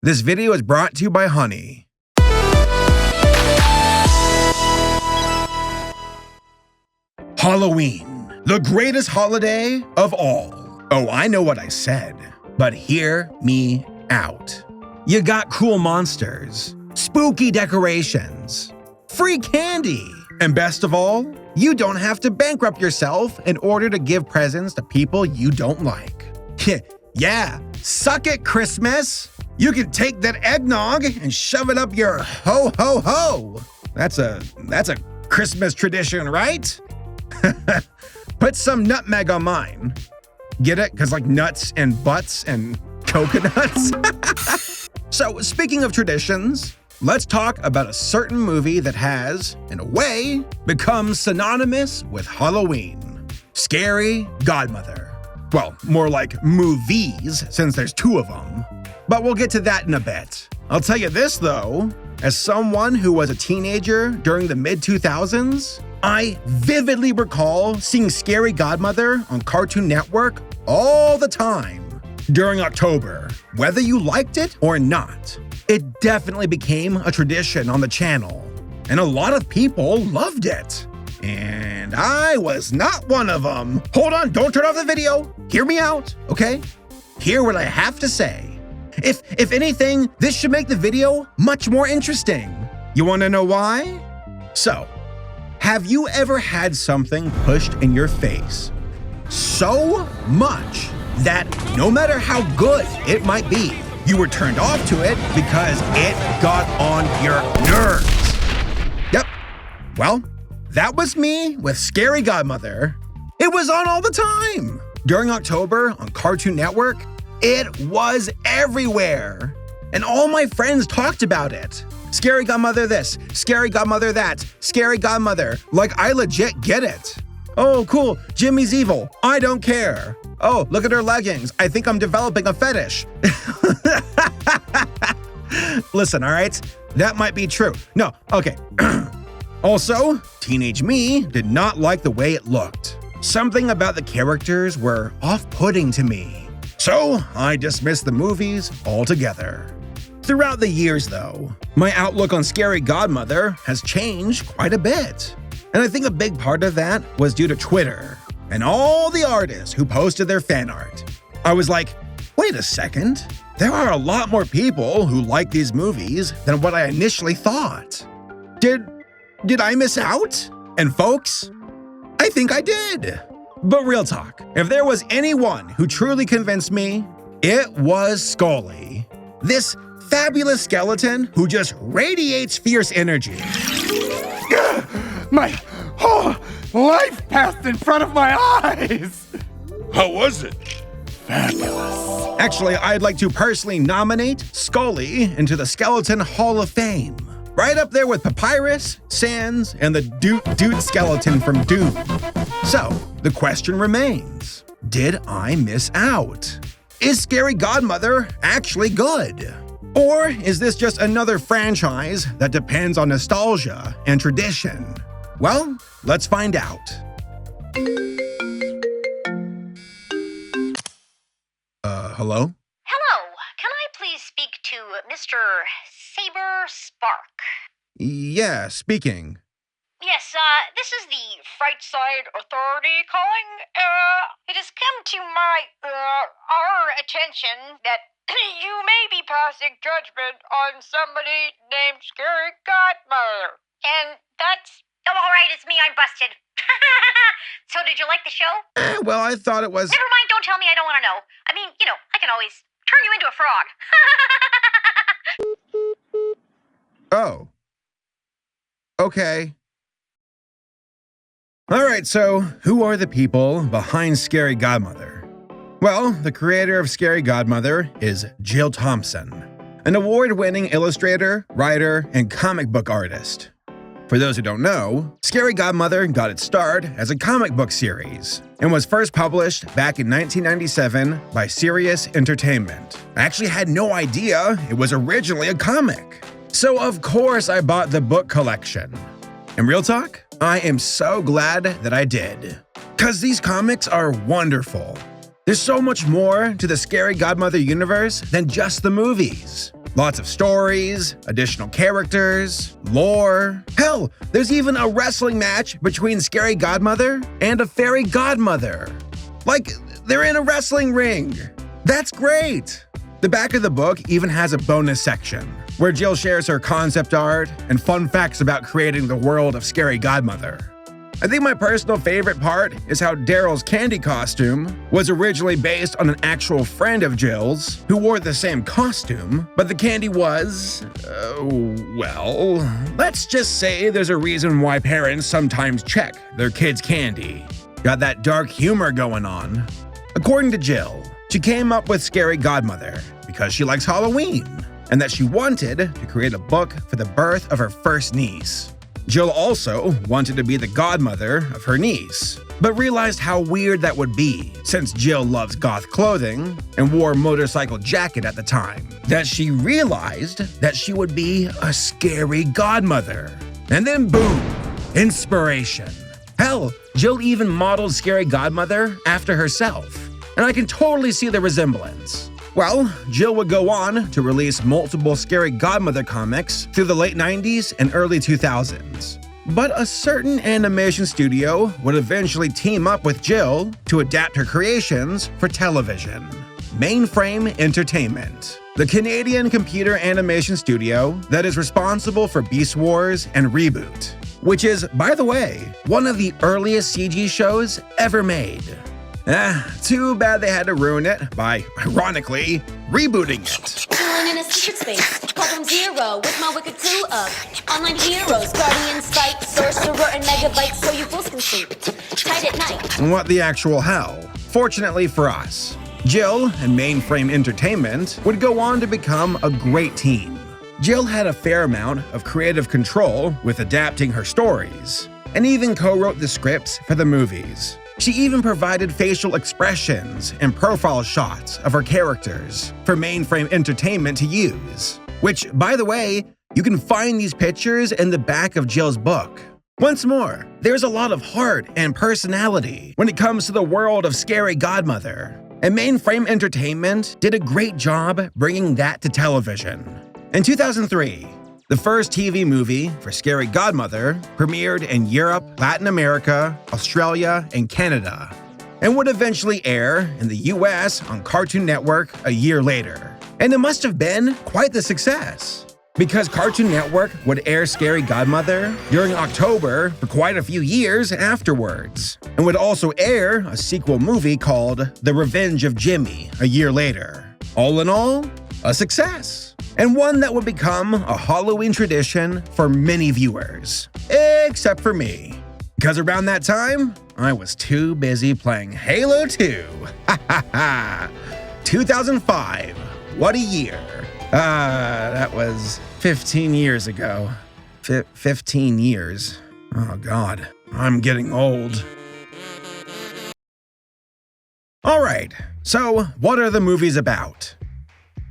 This video is brought to you by Honey. Halloween, the greatest holiday of all. Oh, I know what I said, but hear me out. You got cool monsters, spooky decorations, free candy, and best of all, you don't have to bankrupt yourself in order to give presents to people you don't like. Yeah, suck it, Christmas. You can take that eggnog and shove it up your ho-ho-ho. That's a Christmas tradition, right? Put some nutmeg on mine. Get it? Because like nuts and butts and coconuts. So speaking of traditions, let's talk about a certain movie that has, in a way, become synonymous with Halloween. Scary Godmother. Well, more like movies, since there's two of them. But we'll get to that in a bit. I'll tell you this though, as someone who was a teenager during the mid-2000s, I vividly recall seeing Scary Godmother on Cartoon Network all the time during October. Whether you liked it or not, it definitely became a tradition on the channel, and a lot of people loved it. And I was not one of them. Hold on, don't turn off the video. Hear me out, okay? Hear what I have to say. If anything, this should make the video much more interesting. You want to know why? So, have you ever had something pushed in your face so much that no matter how good it might be, you were turned off to it because it got on your nerves? Yep. Well, that was me with Scary Godmother. It was on all the time. During October on Cartoon Network, it was everywhere. And all my friends talked about it. Scary Godmother this, Scary Godmother that, Scary Godmother. Like, I legit get it. Oh, cool, Jimmy's evil. I don't care. Oh, look at her leggings. I think I'm developing a fetish. Listen, all right? That might be true. No, okay. Also, teenage me did not like the way it looked. Something about the characters were off-putting to me. So, I dismissed the movies altogether. Throughout the years, though, my outlook on Scary Godmother has changed quite a bit. And I think a big part of that was due to Twitter and all the artists who posted their fan art. I was like, wait a second, there are a lot more people who like these movies than what I initially thought. Did I miss out? And folks, I think I did. But real talk, if there was anyone who truly convinced me, it was Scully. This fabulous skeleton who just radiates fierce energy. My whole life passed in front of my eyes! How was it? Fabulous. Actually, I'd like to personally nominate Scully into the Skeleton Hall of Fame. Right up there with Papyrus, Sans, and the dude skeleton from Doom. So, the question remains, did I miss out? Is Scary Godmother actually good? Or is this just another franchise that depends on nostalgia and tradition? Well, let's find out. Hello? Hello, can I please speak to Mr. Saberspark? Yeah, speaking. Yes, this is the Fright Side Authority calling. It has come to our attention that you may be passing judgment on somebody named Scary Godmother. And that's... Oh, all right, it's me, I'm busted. So did you like the show? Well, I thought it was... Never mind, don't tell me, I don't want to know. I mean, you know, I can always turn you into a frog. Oh. Okay. Alright, so who are the people behind Scary Godmother? Well, the creator of Scary Godmother is Jill Thompson, an award-winning illustrator, writer, and comic book artist. For those who don't know, Scary Godmother got its start as a comic book series and was first published back in 1997 by Sirius Entertainment. I actually had no idea it was originally a comic. So of course I bought the book collection. And real talk, I am so glad that I did. 'Cause these comics are wonderful. There's so much more to the Scary Godmother universe than just the movies. Lots of stories, additional characters, lore. Hell, there's even a wrestling match between Scary Godmother and a fairy godmother. Like, they're in a wrestling ring. That's great! The back of the book even has a bonus section where Jill shares her concept art and fun facts about creating the world of Scary Godmother. I think my personal favorite part is how Daryl's candy costume was originally based on an actual friend of Jill's who wore the same costume, but the candy was, well, let's just say there's a reason why parents sometimes check their kids' candy. Got that dark humor going on. According to Jill, she came up with Scary Godmother because she likes Halloween and that she wanted to create a book for the birth of her first niece. Jill also wanted to be the godmother of her niece, but realized how weird that would be since Jill loves goth clothing and wore a motorcycle jacket at the time, that she realized that she would be a scary godmother. And then boom, inspiration. Hell, Jill even modeled Scary Godmother after herself, and I can totally see the resemblance. Well, Jill would go on to release multiple Scary Godmother comics through the late 90s and early 2000s. But a certain animation studio would eventually team up with Jill to adapt her creations for television. Mainframe Entertainment, the Canadian computer animation studio that is responsible for Beast Wars and Reboot, which is, by the way, one of the earliest CG shows ever made. Too bad they had to ruin it by, ironically, rebooting it. Chilling in a secret space, problem zero, with my wicked two up. Online heroes, guardian, spike, sorcerer, and megabytes, so you fools can sleep tight at night. What the actual hell? Fortunately for us, Jill and Mainframe Entertainment would go on to become a great team. Jill had a fair amount of creative control with adapting her stories, and even co-wrote the scripts for the movies. She even provided facial expressions and profile shots of her characters for Mainframe Entertainment to use, which, by the way, you can find these pictures in the back of Jill's book. Once more, there's a lot of heart and personality when it comes to the world of Scary Godmother, and Mainframe Entertainment did a great job bringing that to television. In 2003, the first TV movie for Scary Godmother premiered in Europe, Latin America, Australia, and Canada, and would eventually air in the US on Cartoon Network a year later. And it must have been quite the success, because Cartoon Network would air Scary Godmother during October for quite a few years afterwards, and would also air a sequel movie called The Revenge of Jimmy a year later. All in all, a success. And one that would become a Halloween tradition for many viewers, except for me. Because around that time, I was too busy playing Halo 2. 2005, what a year. That was 15 years ago. 15 years. Oh God, I'm getting old. Alright, so what are the movies about?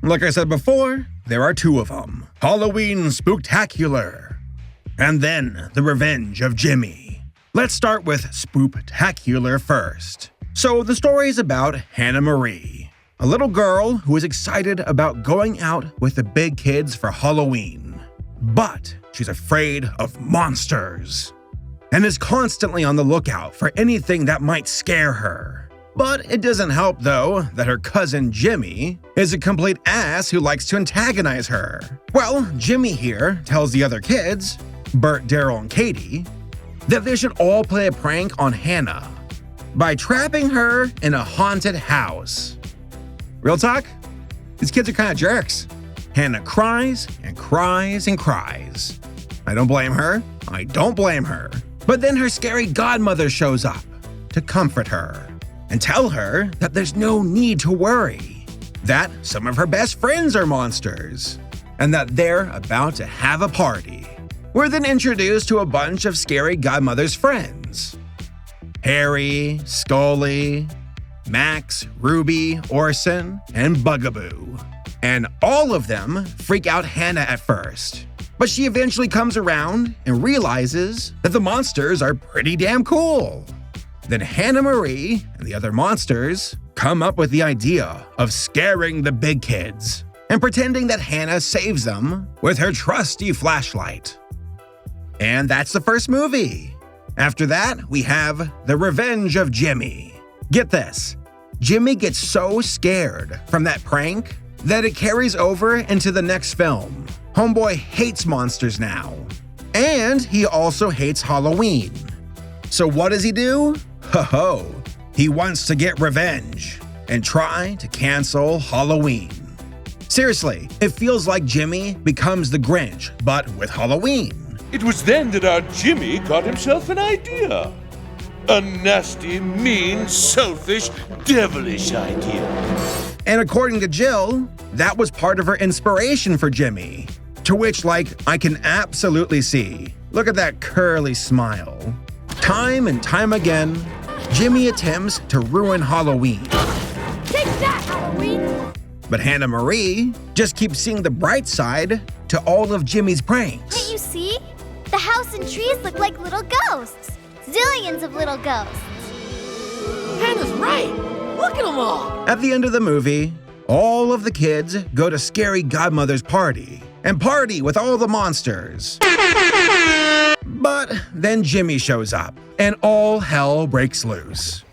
Like I said before, there are two of them. Halloween Spooktacular, and then The Revenge of Jimmy. Let's start with Spooktacular first. So the story is about Hannah Marie, a little girl who is excited about going out with the big kids for Halloween. But she's afraid of monsters, and is constantly on the lookout for anything that might scare her. But it doesn't help, though, that her cousin Jimmy is a complete ass who likes to antagonize her. Well, Jimmy here tells the other kids, Bert, Daryl, and Katie, that they should all play a prank on Hannah by trapping her in a haunted house. Real talk? These kids are kind of jerks. Hannah cries and cries and cries. I don't blame her. I don't blame her. But then her scary godmother shows up to comfort her and tell her that there's no need to worry, that some of her best friends are monsters, and that they're about to have a party. We're then introduced to a bunch of Scary Godmother's friends: Harry, Scully, Max, Ruby, Orson, and Bugaboo. And all of them freak out Hannah at first, but she eventually comes around and realizes that the monsters are pretty damn cool. Then Hannah Marie and the other monsters come up with the idea of scaring the big kids. and pretending that Hannah saves them with her trusty flashlight. And that's the first movie. After that, we have The Revenge of Jimmy. Get this, Jimmy gets so scared from that prank that it carries over into the next film. Homeboy hates monsters now. And he also hates Halloween. So what does he do? Ho-ho, he wants to get revenge and try to cancel Halloween. Seriously, it feels like Jimmy becomes the Grinch, but with Halloween. It was then that our Jimmy got himself an idea. A nasty, mean, selfish, devilish idea. And according to Jill, that was part of her inspiration for Jimmy. To which, I can absolutely see. Look at that curly smile. Time and time again, Jimmy attempts to ruin Halloween. Take that, Halloween! But Hannah Marie just keeps seeing the bright side to all of Jimmy's pranks. Can't you see? The house and trees look like little ghosts. Zillions of little ghosts. Hannah's right. Look at them all. At the end of the movie, all of the kids go to Scary Godmother's party and party with all the monsters. But then Jimmy shows up and all hell breaks loose.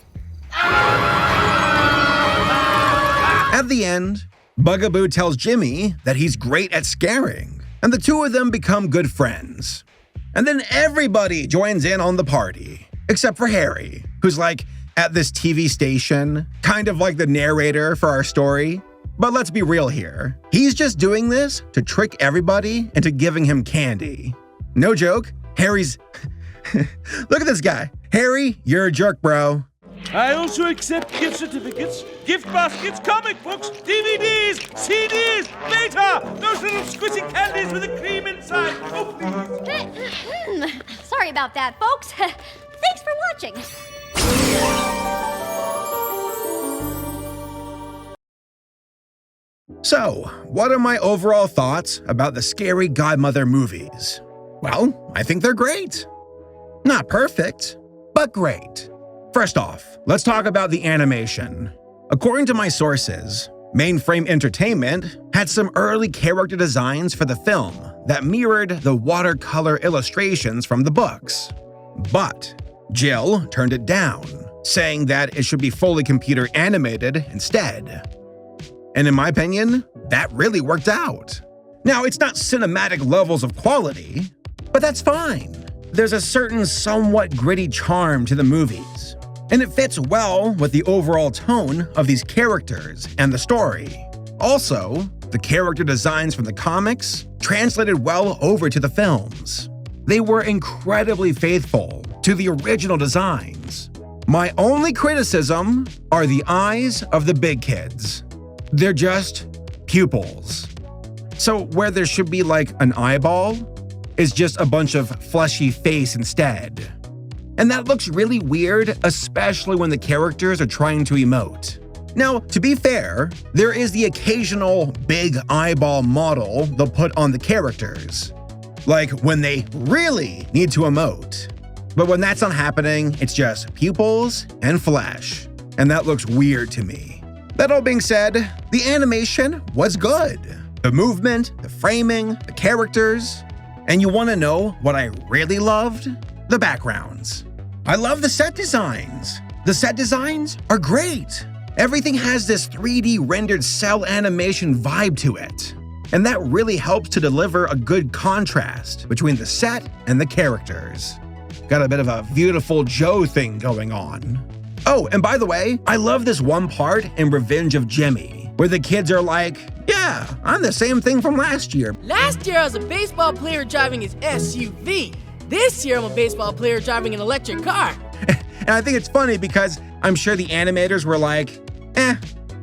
At the end, Bugaboo tells Jimmy that he's great at scaring, and the two of them become good friends. And then everybody joins in on the party, except for Harry, who's at this TV station, kind of like the narrator for our story. But let's be real here. He's just doing this to trick everybody into giving him candy. No joke, Harry's... Look at this guy. Harry, you're a jerk, bro. I also accept gift certificates, gift baskets, comic books, DVDs, CDs, beta! Those little squishy candies with the cream inside. Oh, please. Sorry about that, folks. Thanks for watching. So, what are my overall thoughts about the Scary Godmother movies? Well, I think they're great. Not perfect, but great. First off, let's talk about the animation. According to my sources, Mainframe Entertainment had some early character designs for the film that mirrored the watercolor illustrations from the books. But Jill turned it down, saying that it should be fully computer animated instead. And in my opinion, that really worked out. Now, it's not cinematic levels of quality, but that's fine. There's a certain somewhat gritty charm to the movies, and it fits well with the overall tone of these characters and the story. Also, the character designs from the comics translated well over to the films. They were incredibly faithful to the original designs. My only criticism are the eyes of the big kids. They're just pupils. So where there should be an eyeball is just a bunch of fleshy face instead. And that looks really weird, especially when the characters are trying to emote. Now, to be fair, there is the occasional big eyeball model they'll put on the characters, like when they really need to emote. But when that's not happening, it's just pupils and flesh, and that looks weird to me. That all being said, the animation was good. The movement, the framing, the characters. And you want to know what I really loved? The backgrounds. I love the set designs. The set designs are great. Everything has this 3D rendered cell animation vibe to it. And that really helps to deliver a good contrast between the set and the characters. Got a bit of a Beautiful Joe thing going on. Oh, and by the way, I love this one part in Revenge of Jimmy, where the kids are like, yeah, I'm the same thing from last year. Last year I was a baseball player driving his SUV. This year I'm a baseball player driving an electric car. And I think it's funny because I'm sure the animators were like,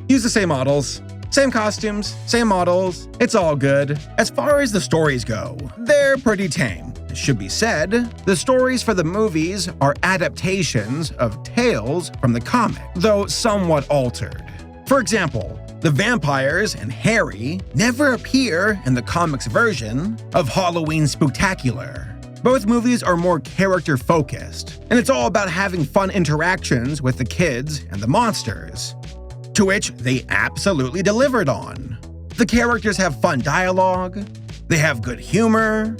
use the same models, same costumes, same models, it's all good. As far as the stories go, they're pretty tame. It should be said, the stories for the movies are adaptations of tales from the comic, though somewhat altered. For example, the vampires and Harry never appear in the comics version of Halloween Spooktacular. Both movies are more character-focused, and it's all about having fun interactions with the kids and the monsters, to which they absolutely delivered on. The characters have fun dialogue, they have good humor,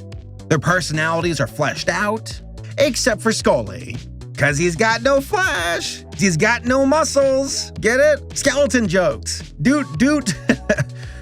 their personalities are fleshed out, except for Scully. Cause he's got no flesh, he's got no muscles, get it? Skeleton jokes, doot.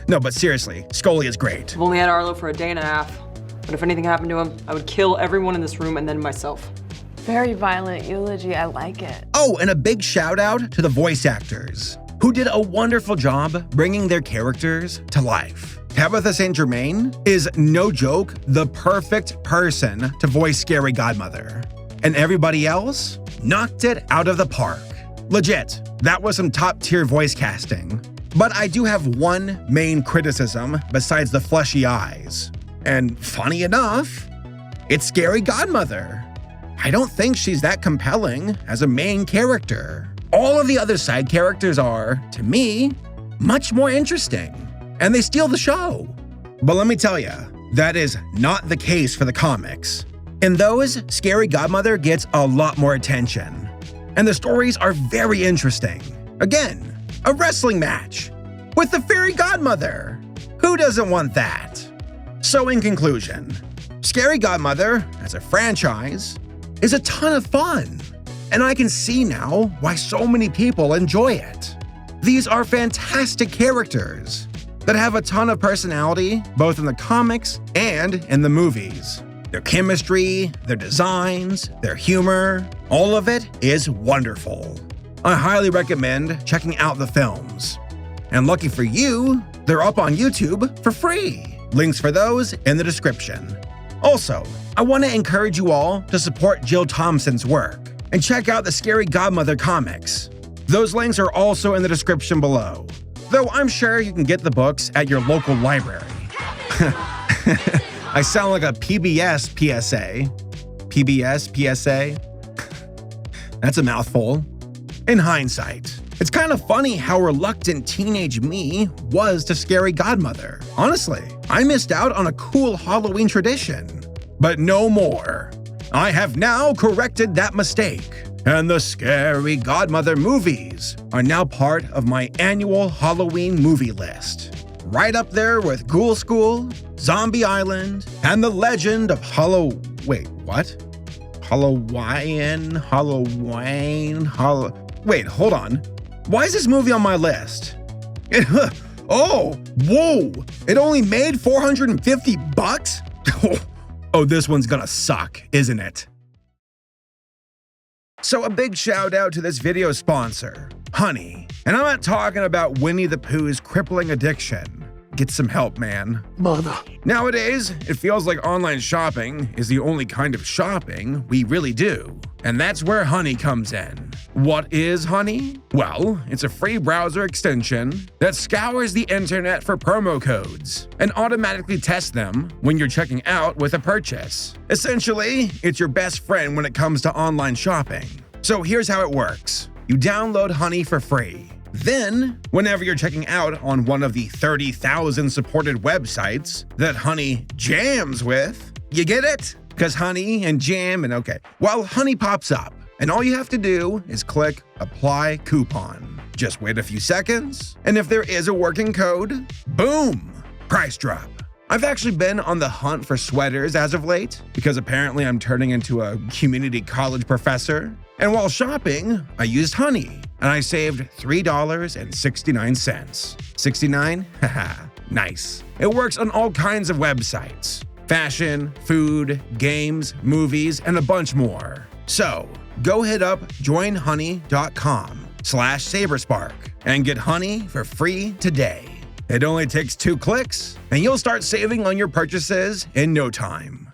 No, but seriously, Scully is great. I've only had Arlo for a day and a half, but if anything happened to him, I would kill everyone in this room and then myself. Very violent eulogy, I like it. Oh, and a big shout out to the voice actors, who did a wonderful job bringing their characters to life. Tabitha St. Germain is, no joke, the perfect person to voice Scary Godmother. And everybody else knocked it out of the park. Legit, that was some top-tier voice casting. But I do have one main criticism besides the fleshy eyes. And funny enough, it's Scary Godmother. I don't think she's that compelling as a main character. All of the other side characters are, to me, much more interesting. And they steal the show. But let me tell you, that is not the case for the comics. In those, Scary Godmother gets a lot more attention. And the stories are very interesting. Again, a wrestling match with the fairy godmother. Who doesn't want that? So in conclusion, Scary Godmother, as a franchise, is a ton of fun. And I can see now why so many people enjoy it. These are fantastic characters that have a ton of personality, both in the comics and in the movies. Their chemistry, their designs, their humor, all of it is wonderful. I highly recommend checking out the films. And lucky for you, they're up on YouTube for free. Links for those in the description. Also, I want to encourage you all to support Jill Thompson's work and check out the Scary Godmother comics. Those links are also in the description below, though I'm sure you can get the books at your local library. I sound like a PBS PSA. PBS PSA? That's a mouthful. In hindsight, it's kind of funny how reluctant teenage me was to Scary Godmother. Honestly, I missed out on a cool Halloween tradition. But no more. I have now corrected that mistake, and the Scary Godmother movies are now part of my annual Halloween movie list. Right up there with Ghoul School, Zombie Island, and The Legend of Wait, Wait, hold on. Why is this movie on my list? Whoa! It only made $450? Oh, this one's gonna suck, isn't it? So a big shout out to this video sponsor, Honey. And I'm not talking about Winnie the Pooh's crippling addiction. Get some help, man. Mother. Nowadays, it feels like online shopping is the only kind of shopping we really do. And that's where Honey comes in. What is Honey? Well, it's a free browser extension that scours the internet for promo codes and automatically tests them when you're checking out with a purchase. Essentially, it's your best friend when it comes to online shopping. So here's how it works. You download Honey for free. Then, whenever you're checking out on one of the 30,000 supported websites that Honey jams with, you get it? Because Honey and jam and okay. Well, Honey pops up, and all you have to do is click Apply Coupon. Just wait a few seconds, and if there is a working code, boom, price drop. I've actually been on the hunt for sweaters as of late, because apparently I'm turning into a community college professor. And while shopping, I used Honey, and I saved $3.69. 69? Haha, nice. It works on all kinds of websites. Fashion, food, games, movies, and a bunch more. So, go hit up joinhoney.com/Saberspark and get Honey for free today. It only takes 2 clicks, and you'll start saving on your purchases in no time.